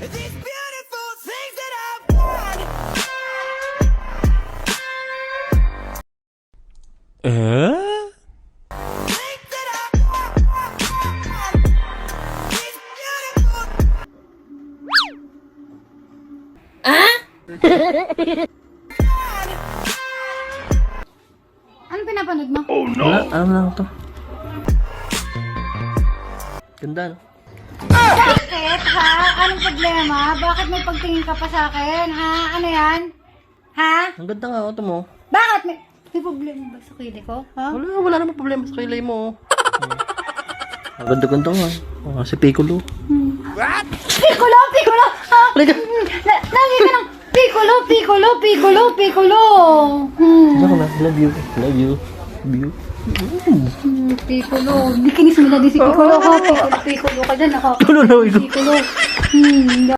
These beautiful things that I've got. Things that I've got. These beautiful. Anong pinapanood mo? Wala, alam na to. Ganda, no? Bakit, ha? Anong problema? Bakit may pagtingin ka pa sa akin, ha? Ano yan? Ha? Ang ganda nga, ito mo. Bakit? May problema ba sa kili ko? Ha? Wala namang problema sa kilay mo. Ang ganda-ganda nga. Si Piccolo. Piccolo! Piccolo! Ha? Halika! Lagi ka ng Piccolo! Piccolo! Piccolo! Piccolo! Diyan ka na. Love you. Love you. Love you. Piccolo. Bikinis mo na din si Piccolo, ha? Piccolo, Piccolo ka dyan, ako. Tulo na, ito. Piccolo.